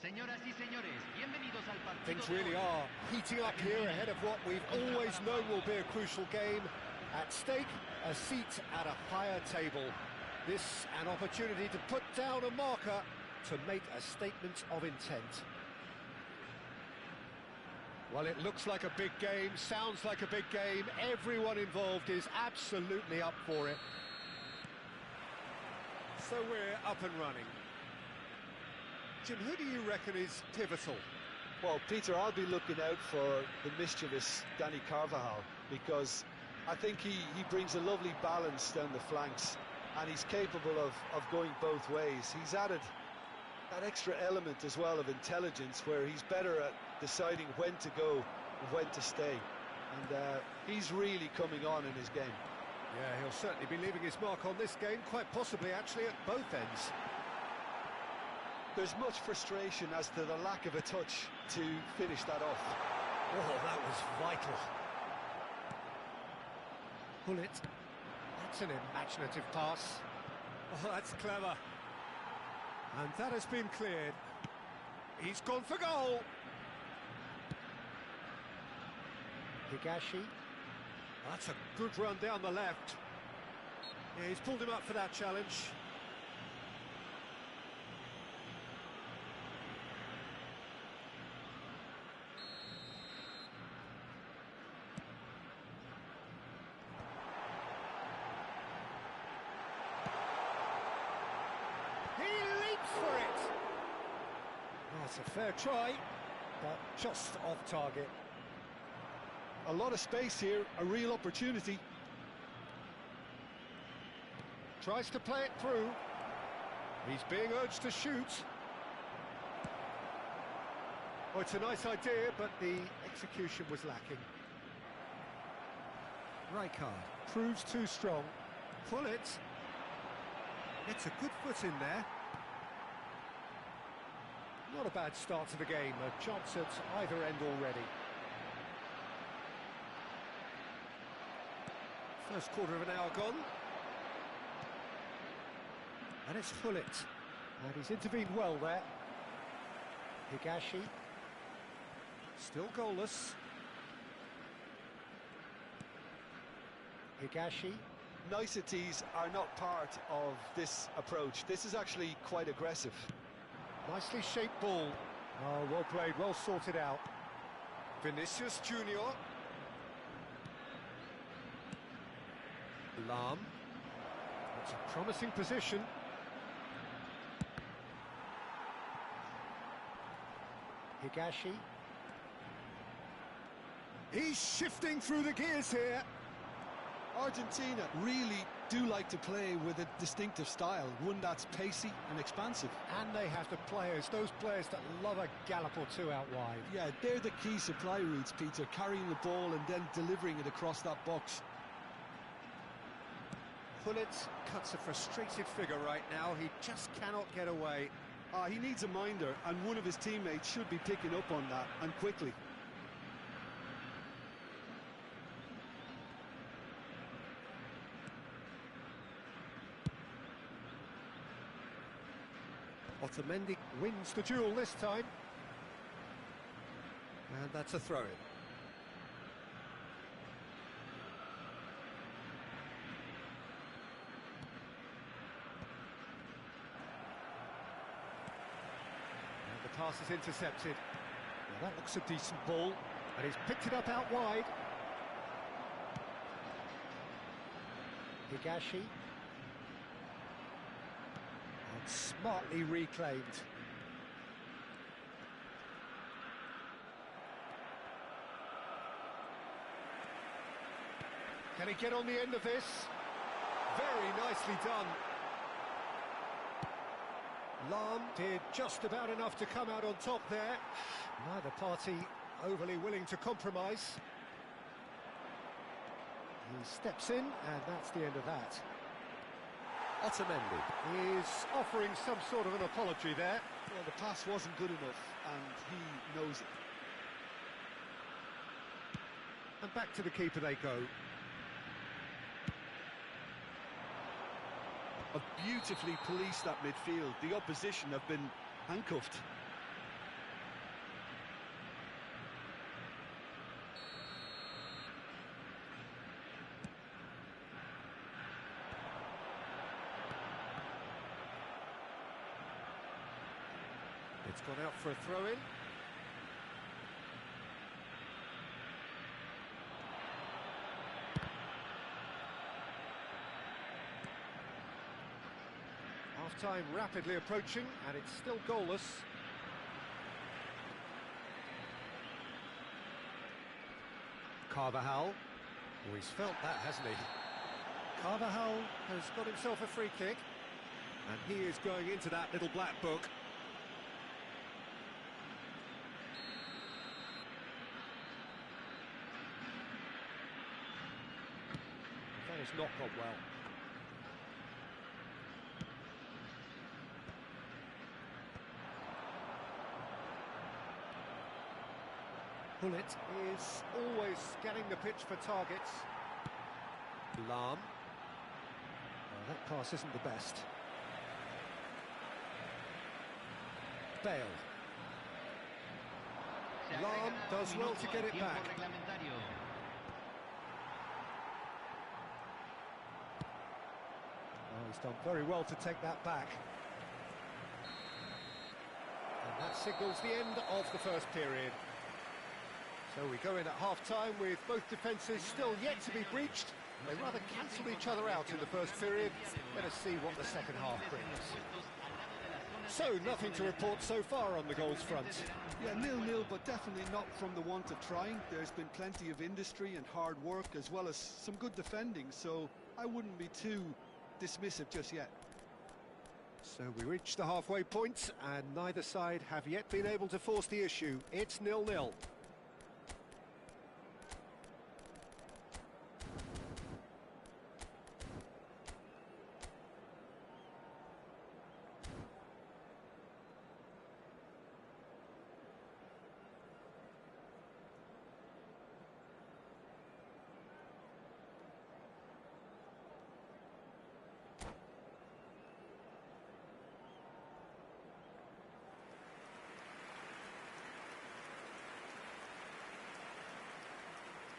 Señoras y señores, bienvenidos al partido. Things really are heating up here ahead of what we've always known will be a crucial game. At stake, a seat at a higher table. This an opportunity to put down a marker, to make a statement of intent. Well, it looks like a big game, sounds like a big game. Everyone involved is absolutely up for it. So we're up and running. Jim, who do you reckon is pivotal? Well, Peter, I'll be looking out for the mischievous Danny Carvajal, because I think he brings a lovely balance down the flanks, and he's capable of going both ways. He's added that extra element as well of intelligence, where he's better at deciding when to go and when to stay. And he's really coming on in his game. Yeah, he'll certainly be leaving his mark on this game, quite possibly actually at both ends. There's much frustration as to the lack of a touch to finish that off. Oh, that was vital. Pull it. That's an imaginative pass. Oh, that's clever. And that has been cleared. He's gone for goal. Higashi. That's a good run down the left. Yeah, he's pulled him up for that challenge. That's a fair try, but just off target. A lot of space here, a real opportunity. Tries to play it through. He's being urged to shoot. Oh, it's a nice idea, but the execution was lacking. Rijkaard proves too strong. Pull it. Gets a good foot in there. Not a bad start to the game, a chance at either end already. First quarter of an hour gone. And it's Gullit. And he's intervened well there. Higashi. Still goalless. Higashi. Niceties are not part of this approach. This is actually quite aggressive. Nicely shaped ball. Oh, well played, well sorted out. Vinicius Junior. Lahm. That's a promising position. Higashi. He's shifting through the gears here. Argentina really do like to play with a distinctive style, one that's pacey and expansive. And they have the players, those players that love a gallop or two out wide. Yeah, they're the key supply routes, Peter, carrying the ball and then delivering it across that box. Gullit cuts a frustrated figure right now, he just cannot get away. He needs a minder, and one of his teammates should be picking up on that, and quickly. Otamendi wins the duel this time. And that's a throw-in. And the pass is intercepted. Well, that looks a decent ball. And he's picked it up out wide. Higashi. And smartly reclaimed. Can he get on the end of this? Very nicely done. Lahm did just about enough to come out on top there. Neither party overly willing to compromise. He steps in, and that's the end of that. Otamendi is offering some sort of an apology there. Well, the pass wasn't good enough, and he knows it. And back to the keeper they go. Have beautifully policed that midfield. The opposition have been handcuffed. It's gone out for a throw-in. Half-time rapidly approaching, and it's still goalless. Carvajal. Oh, he's felt that, hasn't he? Carvajal has got himself a free kick, and he is going into that little black book. That has not gone well. Bullet is always scanning the pitch for targets. Lahm. Oh, that pass isn't the best. Bale. Lahm does well to get it back. Oh, he's done very well to take that back. And that signals the end of the first period. So we go in at half-time with both defences still yet to be breached. They rather cancelled each other out in the first period. Let us see what the second half brings. So, nothing to report so far on the goals front. Yeah, 0-0, but definitely not from the want of trying. There's been plenty of industry and hard work, as well as some good defending, so I wouldn't be too dismissive just yet. So we reach the halfway point, and neither side have yet been able to force the issue. It's 0-0.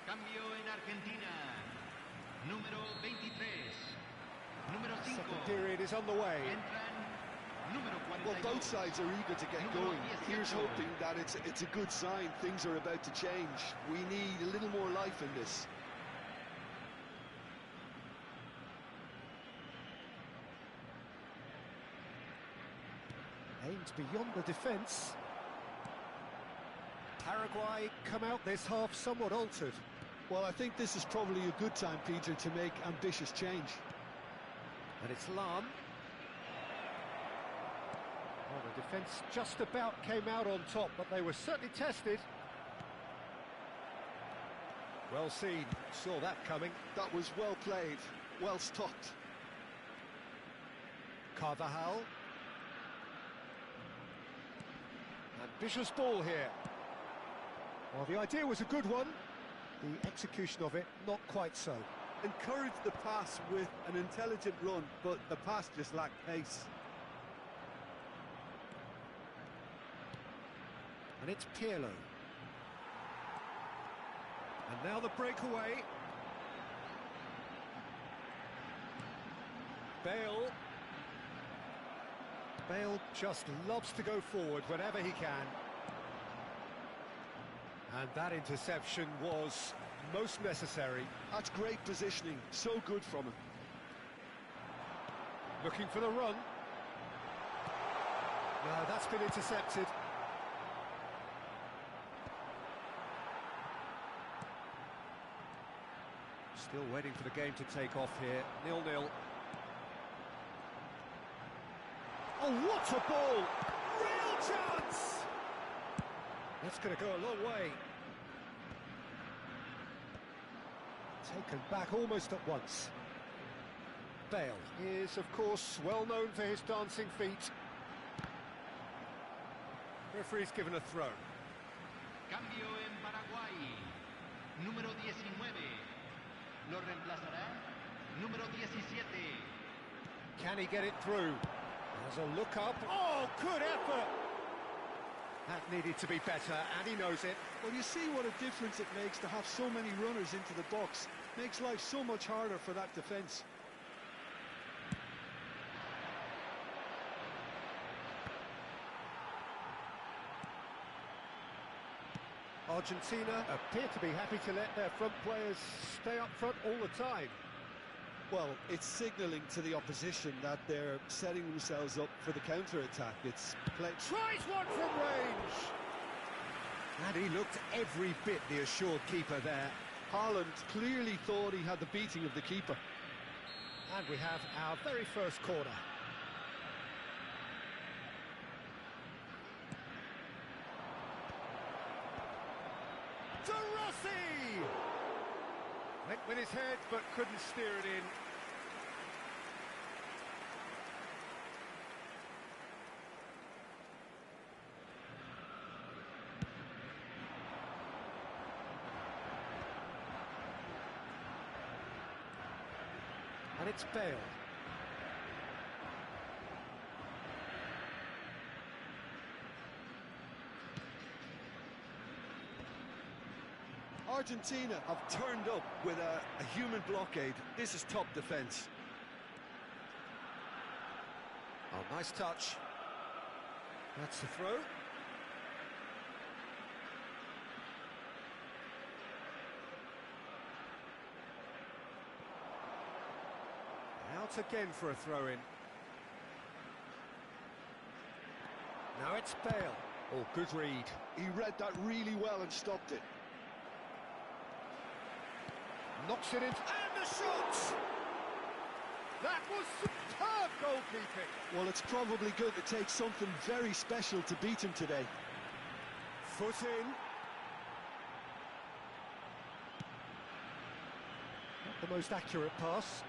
Cambio en Argentina. Número 23. Número 5. Second period is on the way. Entran número 42. Well, both sides are eager to get going. Here's hoping that it's a good sign. Things are about to change. We need a little more life in this. Aimed beyond the defence. Paraguay come out this half somewhat altered. Well, I think this is probably a good time, Peter, to make ambitious change. And it's Lahm. Well, the defence just about came out on top, but they were certainly tested. Well seen, saw that coming. That was well played, well stopped. Carvajal. Ambitious ball here. Well, the idea was a good one. The execution of it, not quite so. Encouraged the pass with an intelligent run, but the pass just lacked pace. And it's Pirlo. And now the breakaway. Bale. Bale just loves to go forward whenever he can. And that interception was most necessary. That's great positioning, so good from him. Looking for the run. No, that's been intercepted. Still waiting for the game to take off here. 0-0. Oh, what a ball! Real chance! That's going to go a long way. Taken back almost at once. Bale is, of course, well known for his dancing feet. Referee's given a throw. Cambio en Paraguay. Número 19. Lo reemplazará. Número 17. Can he get it through? There's a look up. Oh, good effort! That needed to be better, and he knows it. Well, you see what a difference it makes to have so many runners into the box. Makes life so much harder for that defence. Argentina appear to be happy to let their front players stay up front all the time. Well, it's signalling to the opposition that they're setting themselves up for the counter-attack. It's play... Tries one from range! And he looked every bit the assured keeper there. Haaland clearly thought he had the beating of the keeper. And we have our very first corner. De Rossi! Went with his head, but couldn't steer it in. And it's Bale. Argentina have turned up with a human blockade. This is top defence. Oh, nice touch. That's the throw. Out again for a throw-in. Now it's Bale. Oh, good read. He read that really well and stopped it. Knocks it in, and the shot! That was superb goalkeeping. Well, it's probably going to take something very special to beat him today. Foot in. Not the most accurate pass.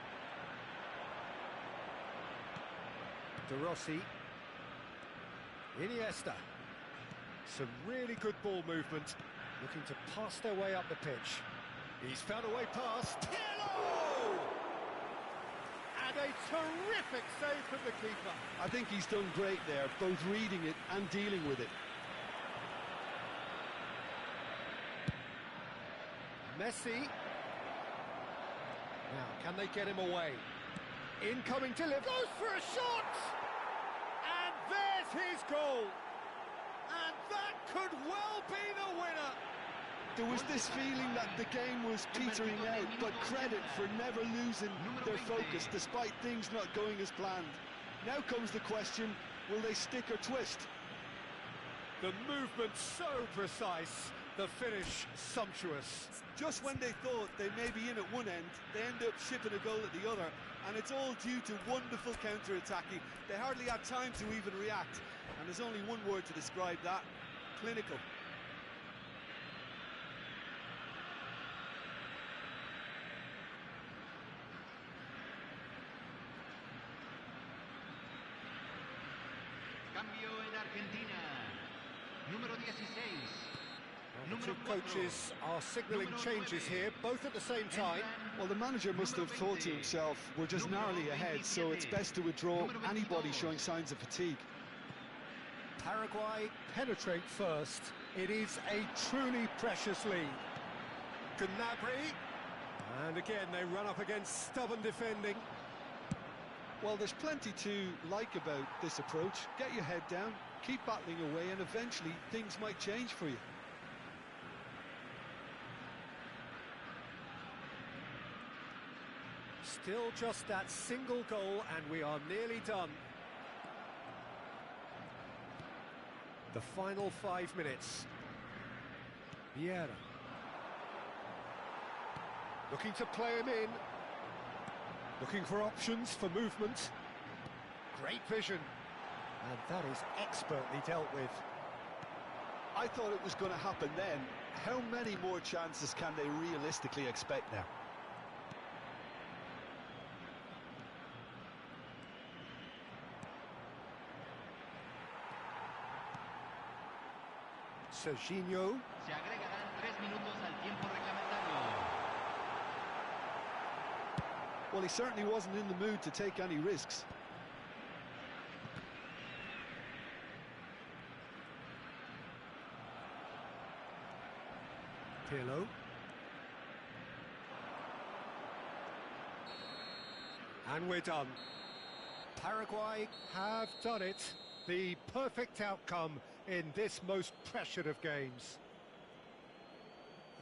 De Rossi. Iniesta. Some really good ball movement. Looking to pass their way up the pitch. He's found a way past. Pirlo! And a terrific save from the keeper. I think he's done great there, both reading it and dealing with it. Messi. Now, can they get him away? Incoming delivery. Goes for a shot! And there's his goal. And that could well be the winner. There was this feeling that the game was petering out, but credit for never losing their focus despite things not going as planned. Now comes the question, will they stick or twist? The movement so precise, the finish sumptuous. Just when they thought they may be in at one end, they end up shipping a goal at the other, and it's all due to wonderful counter-attacking. They hardly had time to even react, and there's only one word to describe that: clinical. Cambio en Argentina. Número 16. The two coaches are signalling changes here, both at the same time. Well, the manager must have thought to himself, we're just narrowly ahead, so it's best to withdraw anybody showing signs of fatigue. Paraguay penetrate first. It is a truly precious lead. Gnabry. And again, they run up against stubborn defending. Well, there's plenty to like about this approach. Get your head down, keep battling away, and eventually things might change for you. Still just that single goal, and we are nearly done. The final 5 minutes. Vieira. Looking to play him in. Looking for options for movement. Great vision. And that is expertly dealt with. I thought it was going to happen then. How many more chances can they realistically expect now? Serginho. Se agregarán 3 minutos al tiempo reglamentario. Well, he certainly wasn't in the mood to take any risks. Pirlo. And we're done. Paraguay have done it. The perfect outcome in this most pressured of games.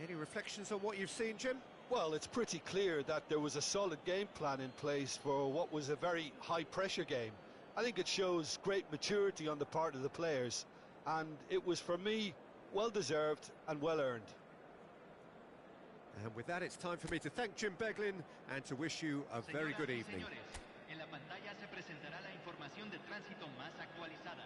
Any reflections on what you've seen, Jim? Well, it's pretty clear that there was a solid game plan in place for what was a very high-pressure game. I think it shows great maturity on the part of the players, and it was, for me, well-deserved and well-earned. And with that, it's time for me to thank Jim Beglin and to wish you a very good evening. Señores, en la pantalla se presentará la información de tránsito más actualizada.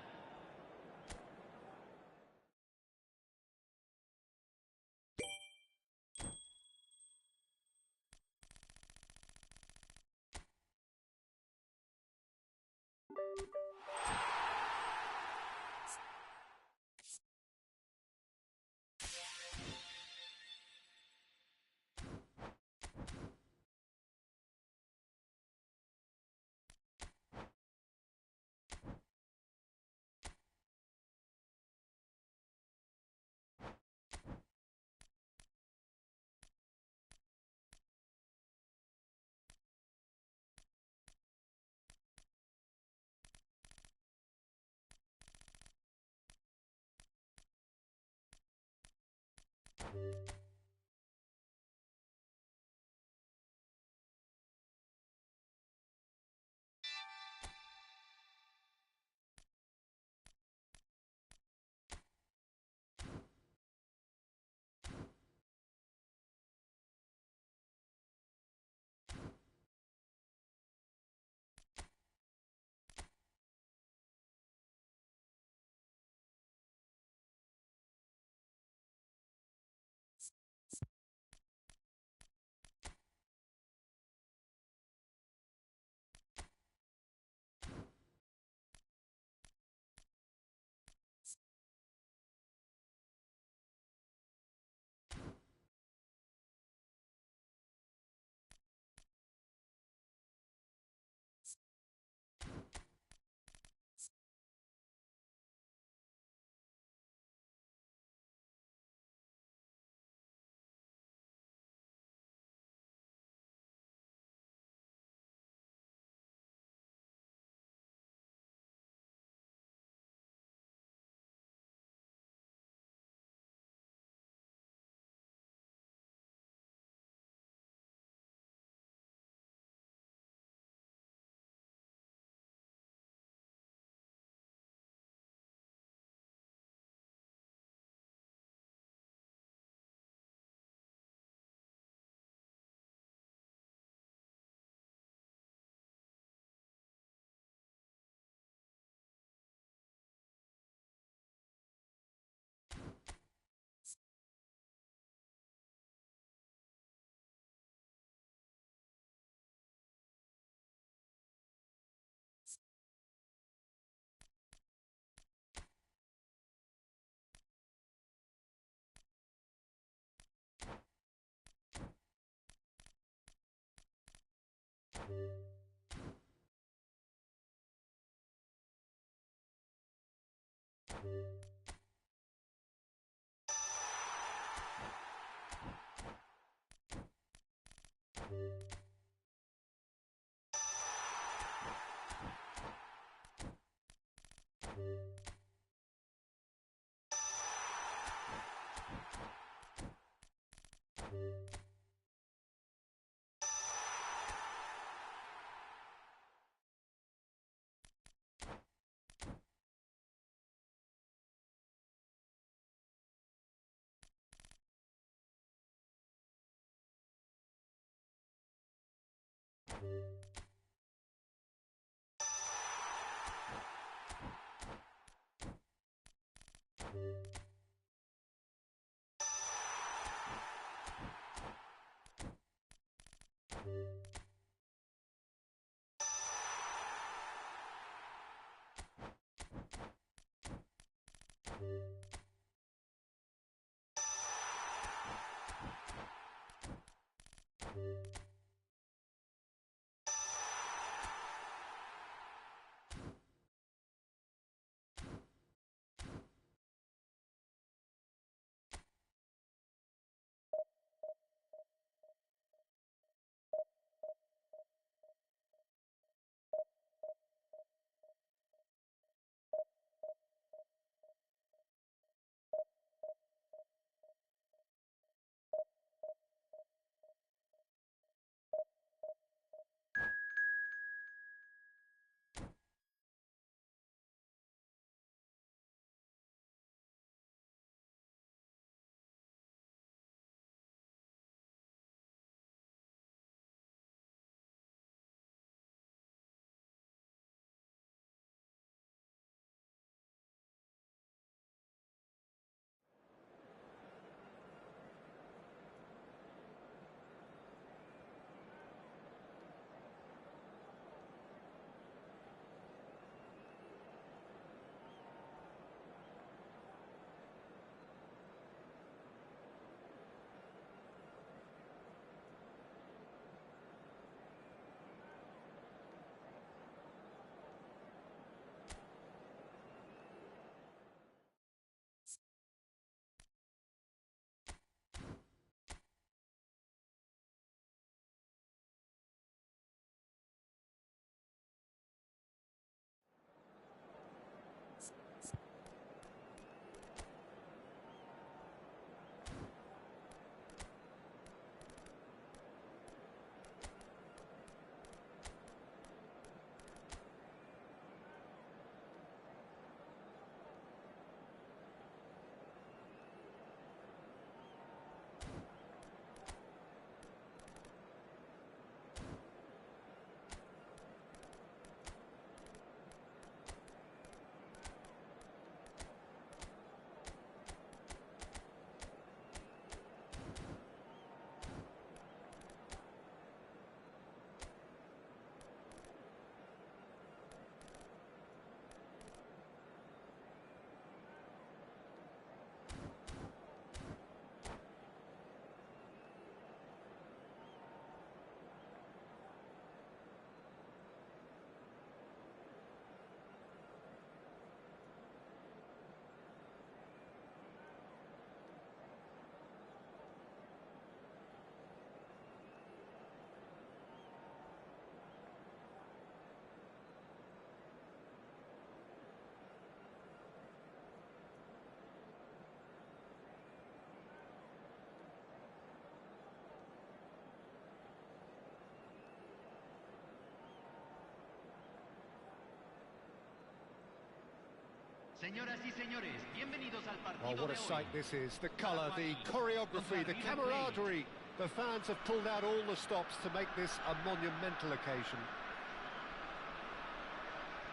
Señoras y señores, bienvenidos al Oh, partido what de a hoy. sight this is. The colour, the choreography, the camaraderie. The fans have pulled out all the stops to make this a monumental occasion.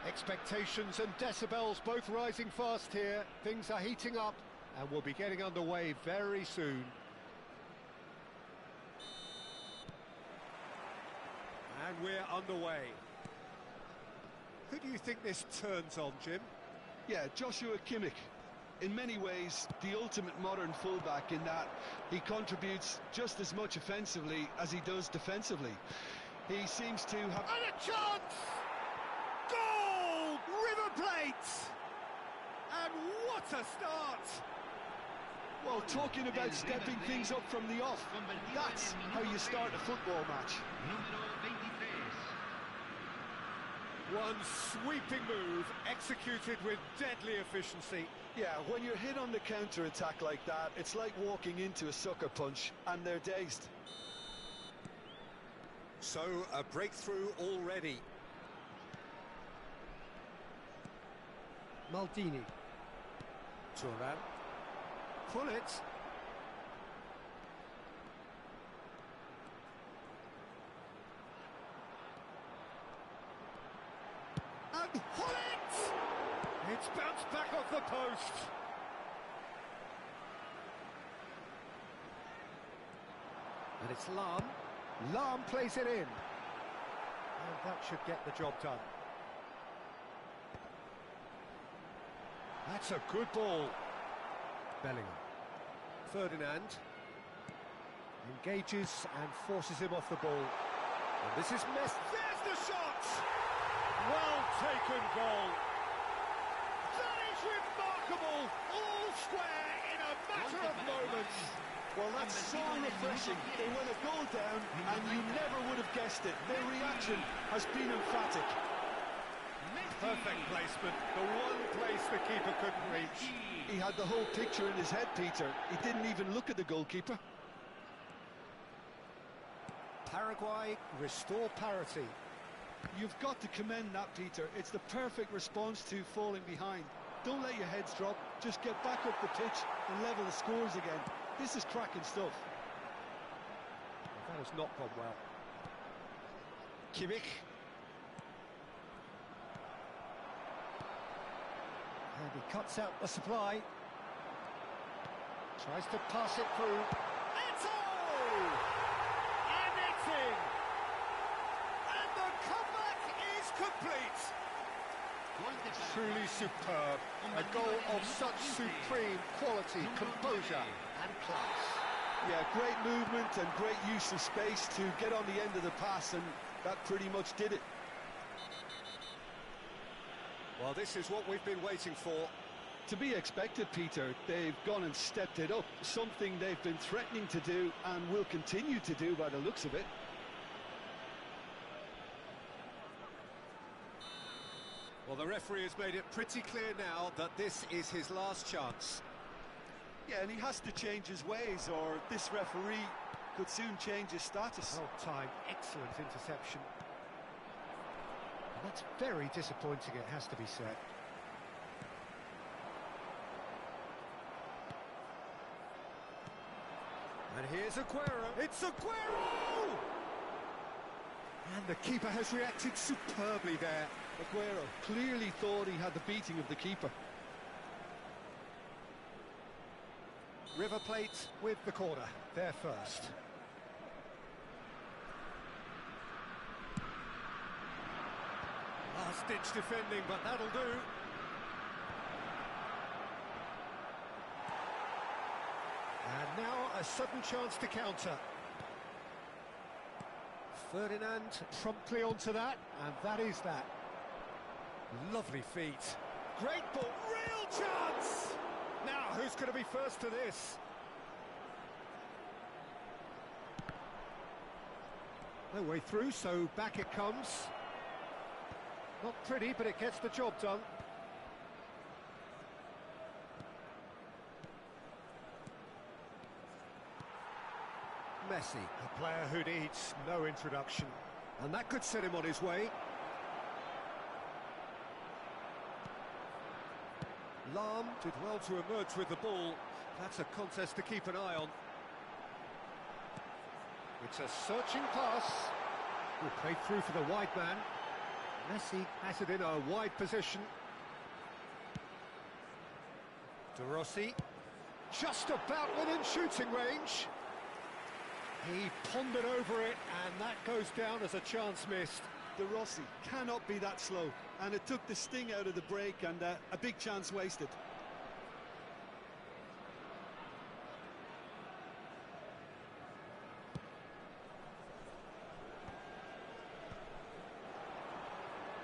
Expectations and decibels both rising fast here. Things are heating up and we'll be getting underway very soon. And we're underway. Who do you think this turns on, Jim? Yeah, Joshua Kimmich. In many ways, the ultimate modern fullback in that he contributes just as much offensively as he does defensively. He seems to have... And a chance! Goal! River Plate! And what a start! Well, talking about stepping things up from the off, that's how you start a football match. Número 23. One sweeping move, executed with deadly efficiency. Yeah, when you're hit on the counter-attack like that, it's like walking into a sucker punch and they're dazed. So, a breakthrough already. Maldini. Thuram. Pullet. And Pullet! It's bounced back off the post. And it's Lahm. Lahm plays it in. And that should get the job done. That's a good ball. Bellingham. Ferdinand. Engages and forces him off the ball. And this is Messi. There's the shot! Well taken goal. That is remarkable. All square in a matter of moments. Well, that's so refreshing. They went a goal down and you never would have guessed it. Their reaction has been emphatic. Perfect placement. The one place the keeper couldn't reach. He had the whole picture in his head, Peter. He didn't even look at the goalkeeper. Paraguay restore parity. You've got to commend that, Peter. It's the perfect response to falling behind. Don't let your heads drop. Just get back up the pitch and level the scores again. This is cracking stuff. That has not gone well. Kimmich. And he cuts out the supply. Tries to pass it through. Eto! And it's in! And the comeback is complete! Truly superb. A goal of such supreme quality, composure and class. Yeah, great movement and great use of space to get on the end of the pass, and that pretty much did it. Well, this is what we've been waiting for. To be expected, Peter. They've gone and stepped it up, something they've been threatening to do and will continue to do by the looks of it. Well, the referee has made it pretty clear now that this is his last chance. Yeah, and he has to change his ways, or this referee could soon change his status. Well timed, excellent interception. And that's very disappointing, it has to be said. And here's Aguero. It's Aguero! And the keeper has reacted superbly there. Aguero clearly thought he had the beating of the keeper. River Plate with the corner, there first. Last-ditch defending, but that'll do. And now a sudden chance to counter. Ferdinand promptly onto that, and that is that. Lovely feet. Great ball, real chance! Now, who's going to be first to this? No way through, so back it comes. Not pretty, but it gets the job done. Messi, a player who needs no introduction. And that could set him on his way. Lahm did well to emerge with the ball. That's a contest to keep an eye on. It's a searching pass. Good play through for the wide man. Messi has it in a wide position. De Rossi, just about within shooting range. He pondered over it, and that goes down as a chance missed. De Rossi cannot be that slow, and it took the sting out of the break, and a big chance wasted.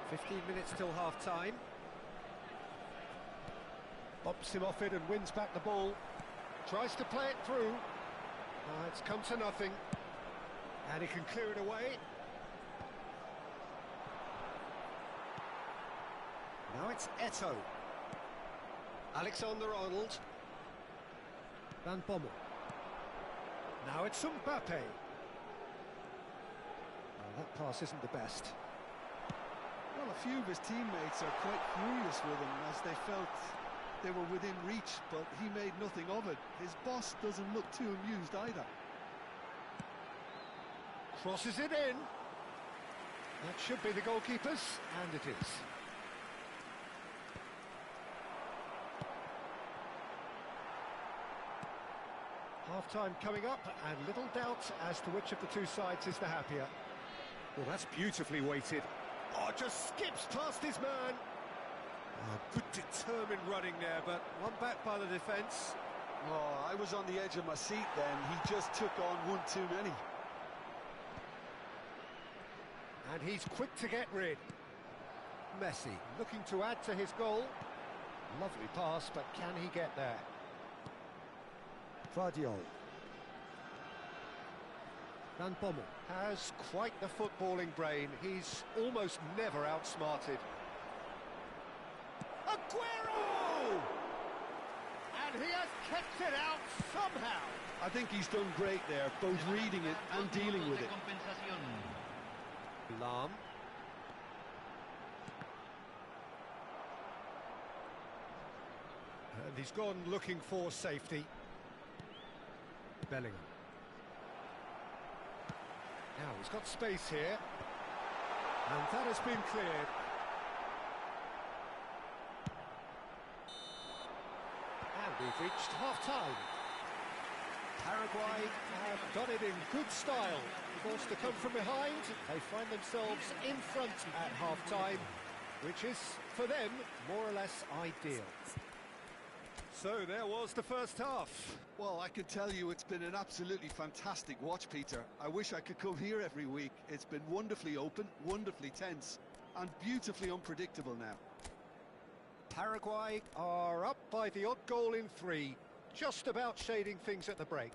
"15 minutes till half-time. Bops him off it and wins back the ball. Tries to play it through. It's come to nothing. And he can clear it away. Now it's Eto'o. Alexander-Arnold. Van Bommel. Now it's Mbappe. Well, that pass isn't the best. Well, a few of his teammates are quite furious with him as they felt they were within reach, but he made nothing of it. His boss doesn't look too amused either. Crosses it in. That should be the goalkeeper's, and it is. Half-time coming up, and little doubt as to which of the two sides is the happier. Well, that's beautifully weighted. Oh, just skips past his man. Oh, good determined running there, but one back by the defence. Oh, I was on the edge of my seat then. He just took on one too many. And he's quick to get rid. Messi looking to add to his goal. Lovely pass, but can he get there? Gvardiol. Van Bommel has quite the footballing brain. He's almost never outsmarted. Aguero! And he has kept it out somehow. I think he's done great there, both reading it and dealing with it. Lahm. And he's gone looking for safety. Bellingham. Now he's got space here. And that has been cleared. And we've reached half-time. Paraguay have done it in good style. Forced to come from behind, they find themselves in front at half-time, which is, for them, more or less ideal. So there was the first half. Well, I can tell you it's been an absolutely fantastic watch, Peter. I wish I could come here every week. It's been wonderfully open, wonderfully tense, and beautifully unpredictable now. Paraguay are up by the odd goal in 3, just about shading things at the break.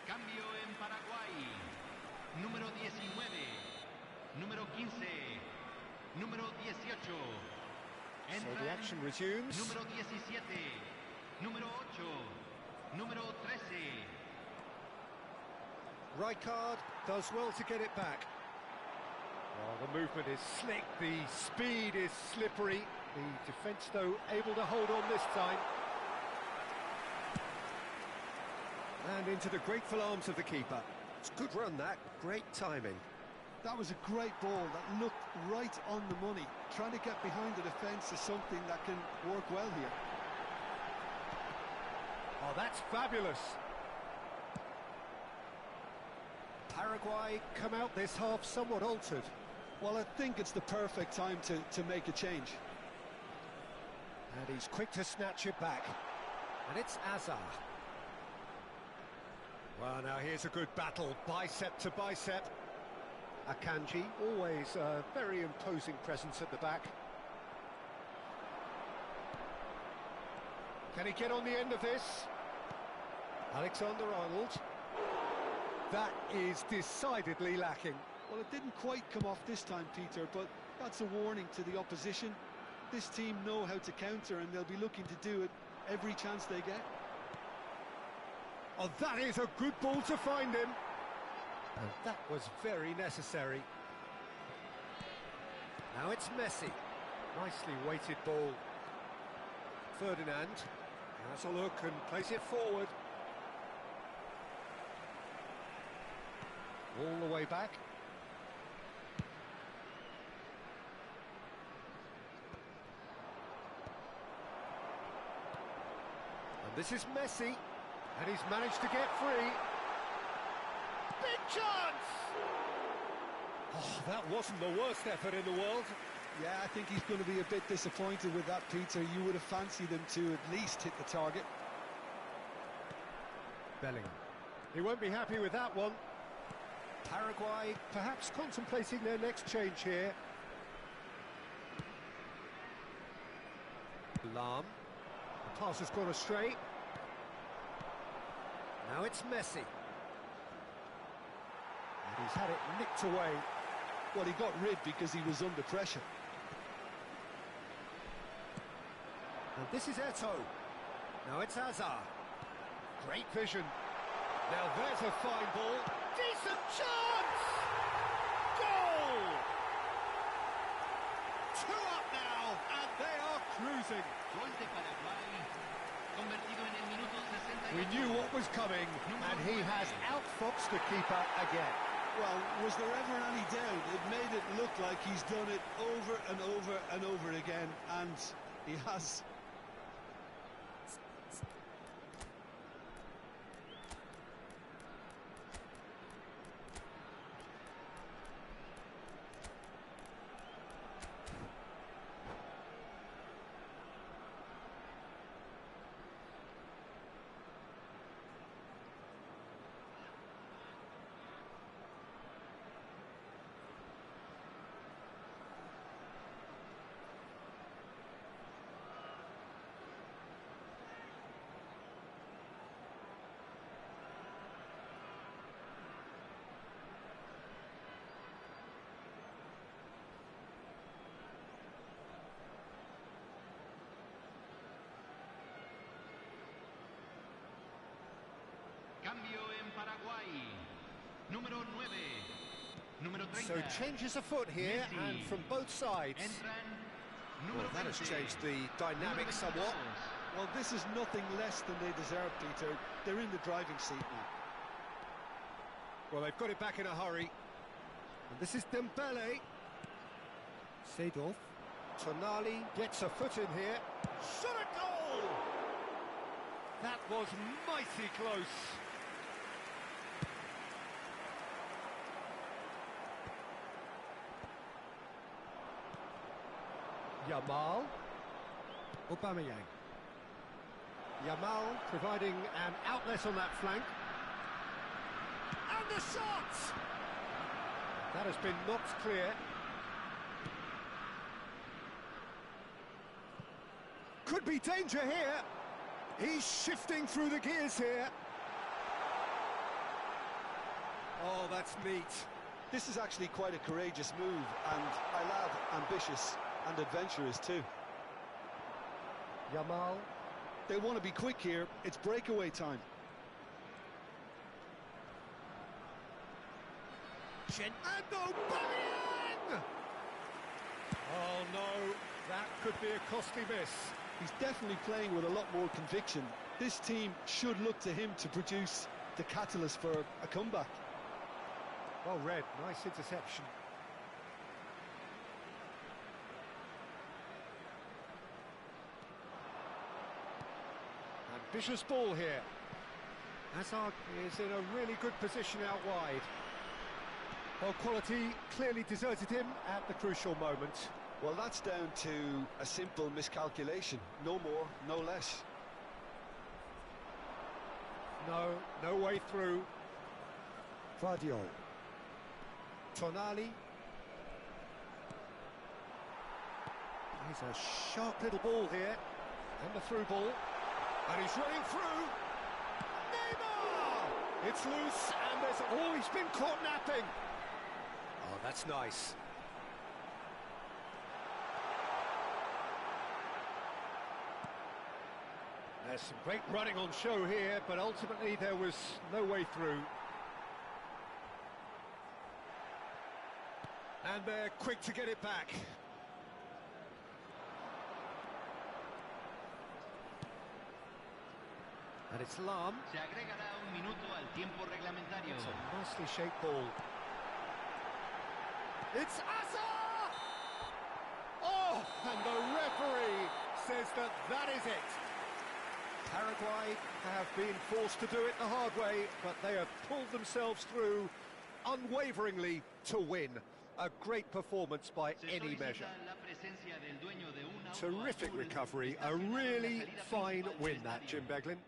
Cambio en Paraguay. Número 19. Número 15. Número 18. So the action resumes. Número 17. Número 8. Número 13. Rijkaard does well to get it back. Oh, the movement is slick, the speed is slippery. The defence, though, able to hold on this time. And into the grateful arms of the keeper. It's a good run, that. Great timing. That was a great ball that looked right on the money. Trying to get behind the defence is something that can work well here. Oh, that's fabulous. Paraguay come out this half somewhat altered. Well, I think it's the perfect time to make a change. And he's quick to snatch it back. And it's Azar. Well, now here's a good battle, bicep to bicep. Akanji, always a very imposing presence at the back. Can he get on the end of this? Alexander-Arnold. That is decidedly lacking. Well, it didn't quite come off this time, Peter, but that's a warning to the opposition. This team know how to counter, and they'll be looking to do it every chance they get. Oh, that is a good ball to find him. And that was very necessary. Now it's Messi. Nicely weighted ball. Ferdinand has a look and plays it forward. All the way back. And this is Messi. And he's managed to get free. Big chance! Oh, that wasn't the worst effort in the world. Yeah, I think he's going to be a bit disappointed with that, Peter. You would have fancied him to at least hit the target. Bellingham. He won't be happy with that one. Paraguay perhaps contemplating their next change here. Lahm. The pass has gone astray. Now it's Messi. And he's had it nicked away. Well, he got rid because he was under pressure. And this is Eto'o. Now it's Hazard. Great vision. Now there's a fine ball. Decent chance! Goal! 2 up now, and they are cruising. Gol de Paraguay, convertido en el minuto 68. We knew what was coming, and he has outfoxed the keeper again. Well, was there ever any doubt? It made it look like he's done it over and over and over again, and he has. Cambio en Paraguay. Número 9. Número 30. So changes afoot here, Messi. and from both sides. Entran Well, número that has 20. changed the dynamic somewhat. Well, this is nothing less than they deserve, Peter. They're in the driving seat now. Well, they've got it back in a hurry. And this is Dembele. Seedorf. Tonali gets a foot in here. Shot a goal! That was mighty close. Yamal. Aubameyang. Yamal providing an outlet on that flank. And the shot! That has been knocked clear. Could be danger here. He's shifting through the gears here. Oh, that's neat. This is actually quite a courageous move, and I love ambitious and adventurous too. Yamal. They want to be quick here. It's breakaway time. And Aubameyang! Oh no, that could be a costly miss. He's definitely playing with a lot more conviction. This team should look to him to produce the catalyst for a comeback. Well read, nice interception. Ambitious ball here. Hazard is in a really good position out wide. Well, quality clearly deserted him at the crucial moment. Well, that's down to a simple miscalculation. No more, no less. No way through. Vardiol. Tonali. He's a sharp little ball here. And the through ball. And he's running through. Neymar! It's loose, and there's... Oh, he's been caught napping. Oh, that's nice. Some great running on show here, but ultimately there was no way through. And they're quick to get it back. And it's Lam. Se agregará un minuto al tiempo reglamentario. It's a nicely shaped ball. It's Asa! Oh, and the referee says that that is it. Paraguay have been forced to do it the hard way, but they have pulled themselves through unwaveringly to win. A great performance by any measure. Terrific recovery, a really fine win that, Jim Beglin.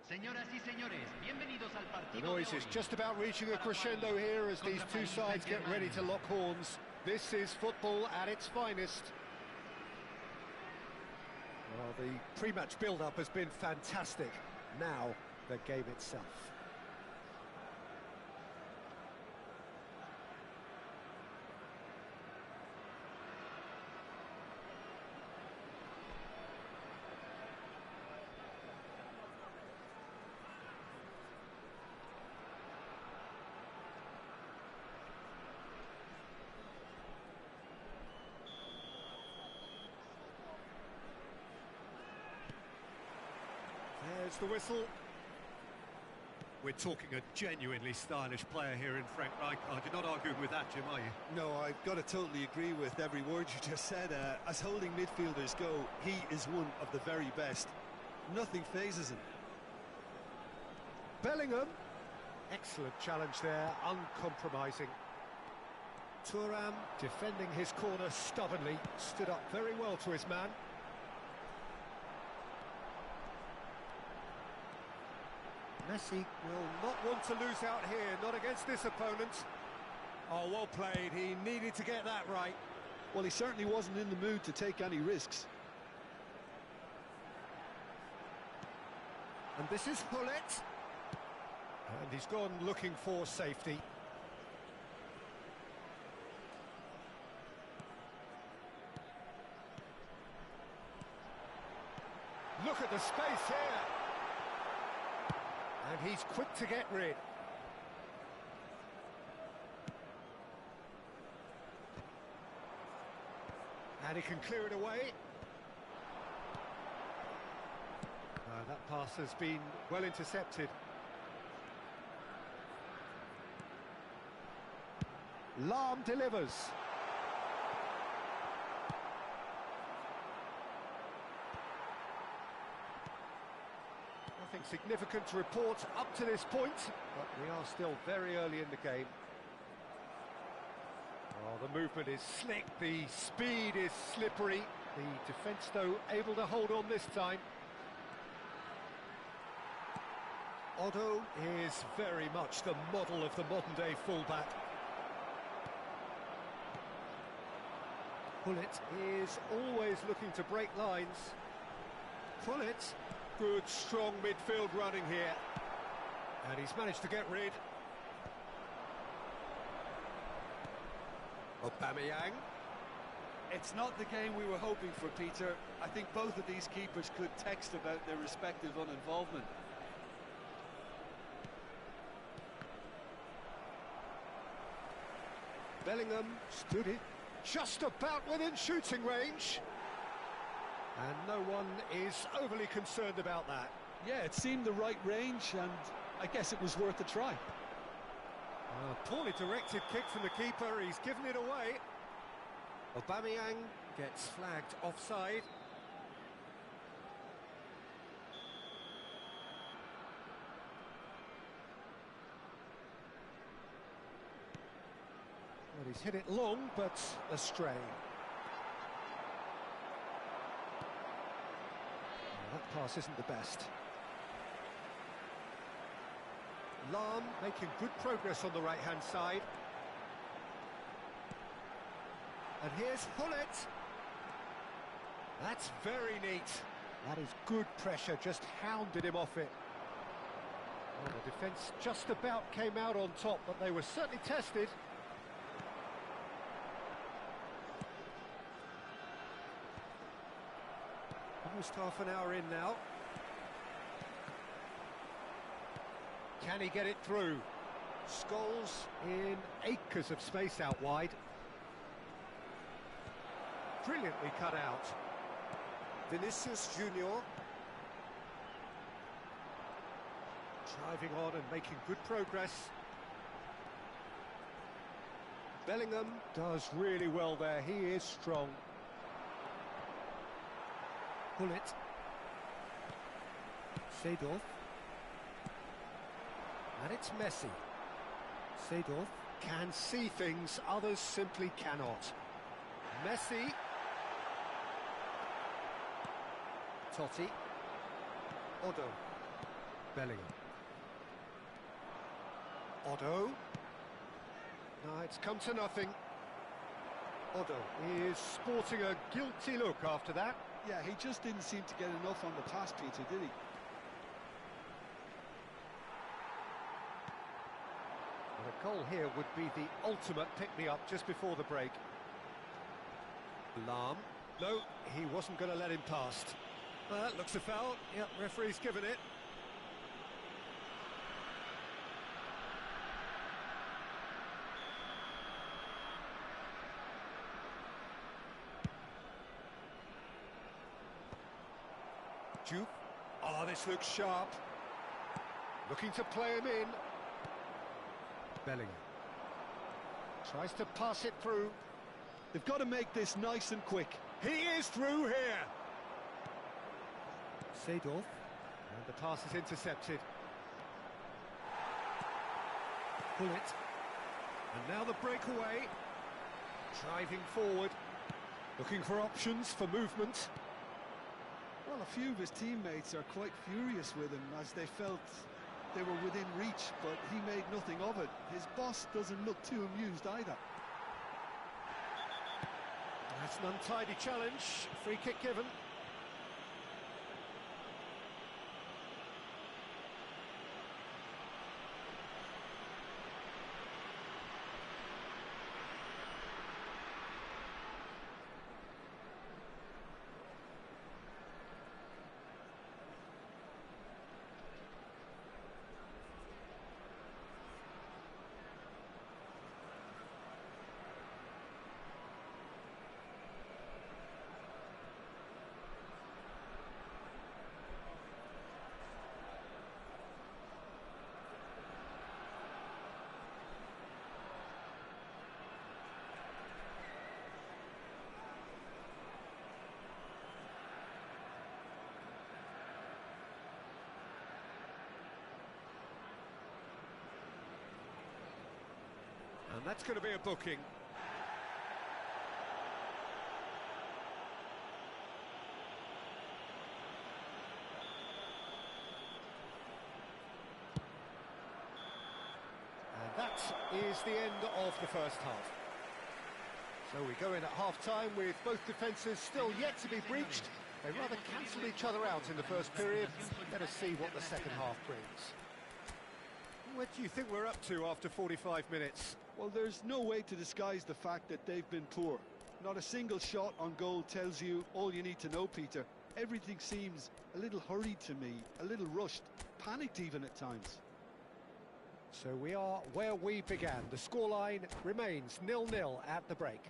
Señoras y señores, bienvenidos al partido. The noise is just about reaching a crescendo here as these two sides get ready to lock horns. This is football at its finest. Well, the pre-match build-up has been fantastic. Now, the game itself. blows the whistle. We're talking a genuinely stylish player here in Frank Rijkaard. You're not arguing with that, Jim, are you? No, I've got to totally agree with every word you just said. As holding midfielders go, he is one of the very best. Nothing phases him. Bellingham. Excellent challenge there, uncompromising. Thuram defending his corner stubbornly, stood up very well to his man. Messi will not want to lose out here, not against this opponent. Oh, well played, he needed to get that right. Well, he certainly wasn't in the mood to take any risks. And this is Gullit. And he's gone looking for safety. Look at the space here. And he's quick to get rid. And he can clear it away. That pass has been well intercepted. Lahm delivers. Nothing significant to report up to this point, but we are still very early in the game. Oh, the movement is slick, the speed is slippery. The defence, though, able to hold on this time. Otto is very much the model of the modern-day fullback. Gullit is always looking to break lines. Gullit, good strong midfield running here. And he's managed to get rid. Aubameyang. It's not the game we were hoping for, Peter. I think both of these keepers could text about their respective uninvolvement. Bellingham stood it just about within shooting range. And no one is overly concerned about that. Yeah, it seemed the right range, and I guess it was worth a try. A poorly directed kick from the keeper, he's given it away. Aubameyang gets flagged offside. Well, he's hit it long, but astray. Well, that pass isn't the best. Lahm making good progress on the right-hand side. And here's Gullit. That's very neat. That is good pressure, just hounded him off it. Well, the defence just about came out on top, but they were certainly tested. Almost half an hour in now. Can he get it through? Scholes in acres of space out wide. Brilliantly cut out. Vinicius Junior. Driving on and making good progress. Bellingham does really well there, he is strong. Gullit. Seedorf. And it's Messi. Seedorf can see things others simply cannot. Messi. Totti. Otto. Bellingham. Otto. No, it's come to nothing. Otto is sporting a guilty look after that. Yeah, he just didn't seem to get enough on the pass, Peter, did he? Well, a goal here would be the ultimate pick-me-up just before the break. Lahm. No, he wasn't going to let him past. That looks a foul. Yep, referee's given it. Juve. Oh, this looks sharp. Looking to play him in. Bellingham. Tries to pass it through. They've got to make this nice and quick. He is through here. Seedorf. And the pass is intercepted. Pull it. And now the breakaway. Driving forward. Looking for options for movement. Well, a few of his teammates are quite furious with him as they felt they were within reach, but he made nothing of it. His boss doesn't look too amused either. That's an untidy challenge. Free kick given. And that's going to be a booking. And that is the end of the first half. So we go in at half-time with both defences still yet to be breached. They rather cancelled each other out in the first period. Let us see what the second half brings. What do you think we're up to after 45 minutes? Well, there's no way to disguise the fact that they've been poor. Not a single shot on goal tells you all you need to know, Peter. Everything seems a little hurried to me, a little rushed, panicked even at times. So we are where we began. The scoreline remains 0-0 at the break.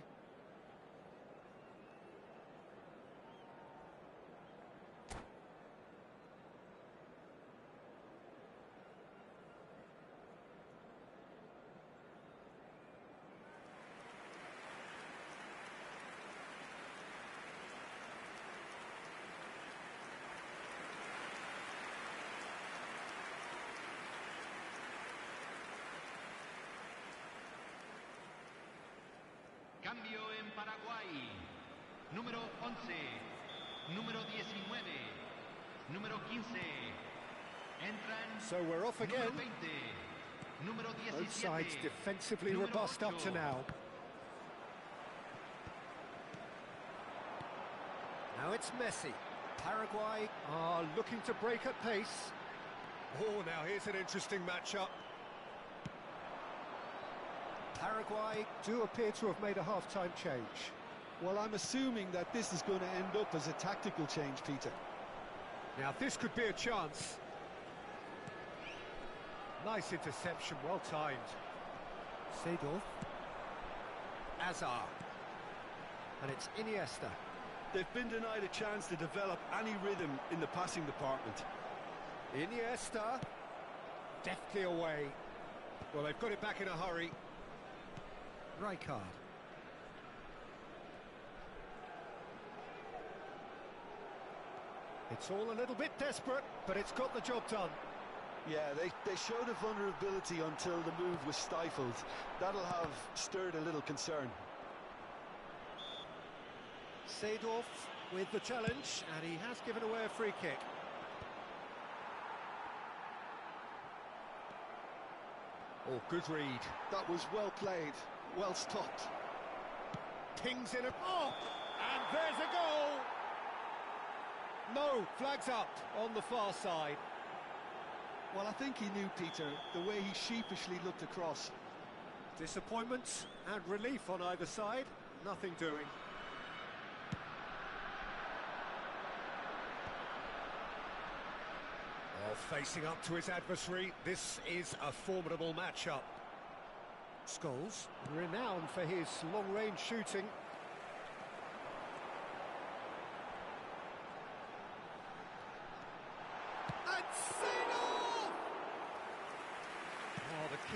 Cambio en Paraguay. Número 11, número 19, número 15. Entran. So we're off again. Número 20, número 17. Both sides defensively número robust up to 8. now. Now it's Messi. Paraguay are looking to break at pace. Oh, now here's an interesting matchup. Paraguay do appear to have made a half-time change. Well, I'm assuming that this is going to end up as a tactical change, Peter. Now this could be a chance. Nice interception, well timed. Seedorf. Azar. And it's Iniesta. They've been denied a chance to develop any rhythm in the passing department. Iniesta. Deftly away. Well, they've got it back in a hurry. Rijkaard. It's all a little bit desperate, but it's got the job done. Yeah, they showed a vulnerability until the move was stifled. That'll have stirred a little concern. Seedorf with the challenge, and he has given away a free kick. Oh, good read. That was well played, well stopped. Pings in a... Oh! And there's a goal! No, flags up on the far side. Well, I think he knew, Peter, the way he sheepishly looked across. Disappointment and relief on either side. Nothing doing. Oh, facing up to his adversary, this is a formidable matchup. Scholes, renowned for his long-range shooting.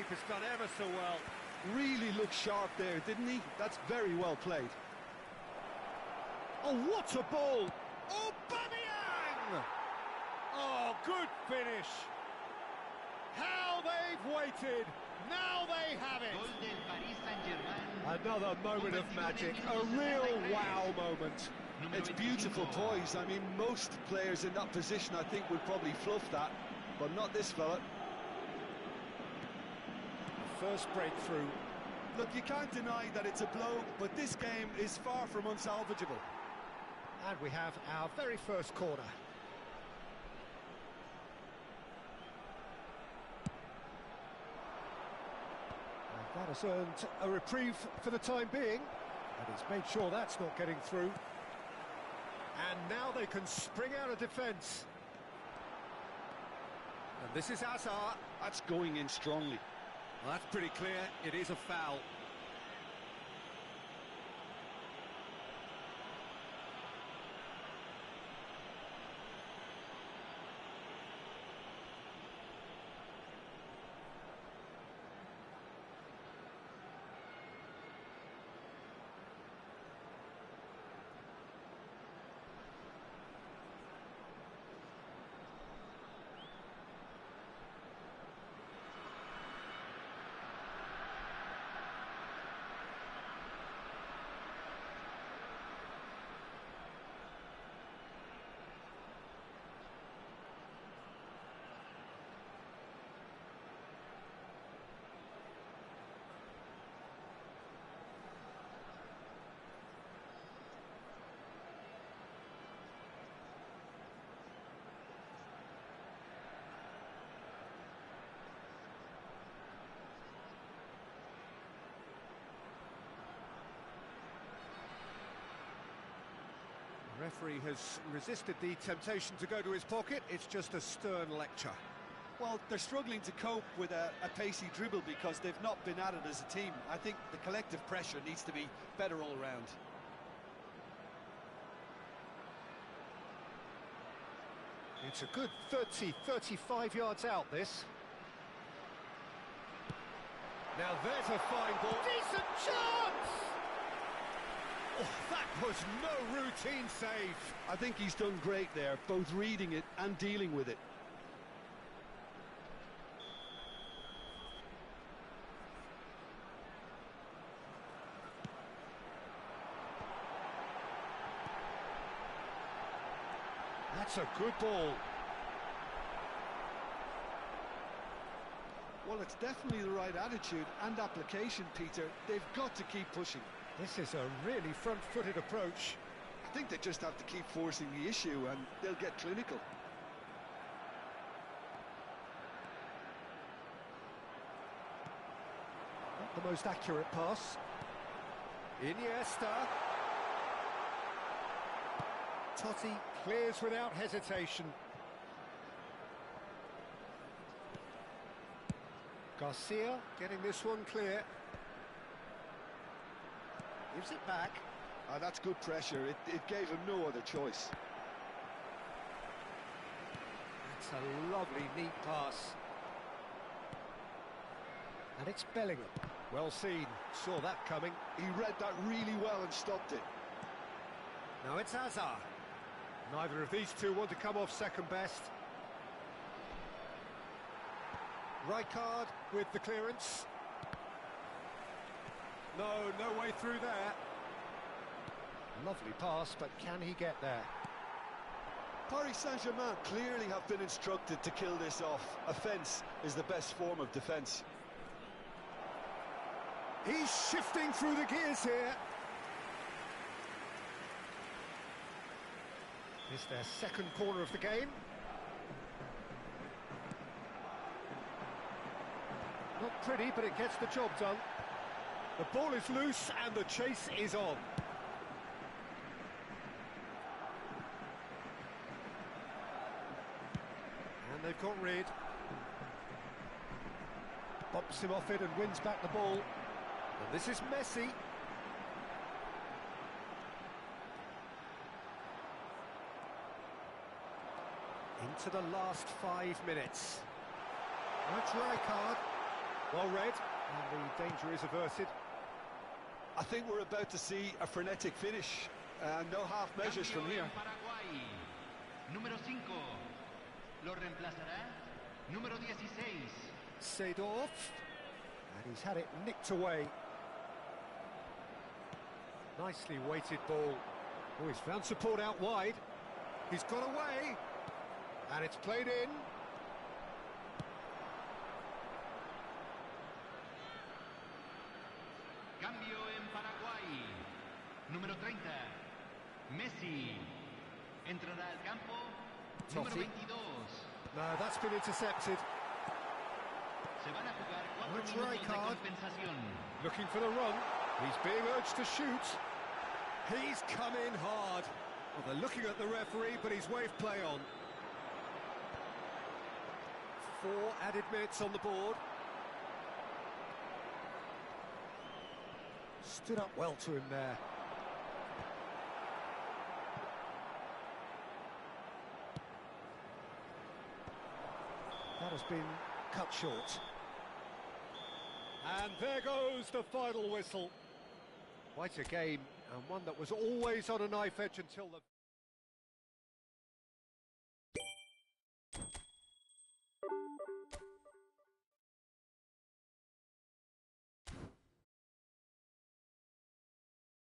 goalkeeper's done ever so well. Really looked sharp there, didn't he? That's very well played. Oh, what a ball! Oh, Aubameyang! Oh, good finish. How they've waited. Now they have it. Gol del Paris Saint-Germain. Another moment of magic, a real wow moment. It's beautiful poise. I mean, most players in that position, I think, would probably fluff that, but not this fella. First breakthrough. Look, you can't deny that it's a blow, but this game is far from unsalvageable. And we have our very first corner. And that has earned a reprieve for the time being, and it's made sure that's not getting through. And now they can spring out of defence. And this is Hazard. That's going in strongly. Well, that's pretty clear. It is a foul. The referee has resisted the temptation to go to his pocket. It's just a stern lecture. Well, they're struggling to cope with a pacey dribble because they've not been at it as a team. I think the collective pressure needs to be better all round. It's a good 30, 35 yards out, this. Now there's a fine ball. Decent chance! Oh, that was no routine save. I think he's done great there, both reading it and dealing with it. That's a good ball. Well, it's definitely the right attitude and application, Peter. They've got to keep pushing. This is a really front-footed approach. I think they just have to keep forcing the issue and they'll get clinical. Not the most accurate pass. Iniesta. Totti clears without hesitation. Garcia getting this one clear. Gives it back. That's good pressure. It gave him no other choice. That's a lovely, neat pass. And it's Bellingham. Well seen. Saw that coming. He read that really well and stopped it. Now it's Hazard. Neither of these two want to come off second best. Rijkaard with the clearance. No way through there. Lovely pass, but can he get there? Paris Saint-Germain clearly have been instructed to kill this off. Offence is the best form of defence. He's shifting through the gears here. It's their second corner of the game. Not pretty, but it gets the job done. The ball is loose and the chase is on. And they've got rid. Bumps him off it and wins back the ball. And this is Messi. Into the last 5 minutes. That's Rijkaard. Well read, and the danger is averted. I think we're about to see a frenetic finish. No half measures Cambio from here. en Paraguay. Número 5. Lo reemplazará. Número 16. Seedorf, and he's had it nicked away. Nicely weighted ball. Oh, he's found support out wide. He's got away, and it's played in. Cambio en Paraguay. Número 30. Messi. Entrará al campo. Número Totti. 22. No, that's been intercepted. Se van a jugar 4 Which minutos right de card? compensación. Looking for the run. He's being urged to shoot. He's come in hard. Well, they're looking at the referee, but he's waved play on. 4 added minutes on the board. Stood up well to him there. That has been cut short. And there goes the final whistle. Quite a game, and one that was always on a knife edge until the...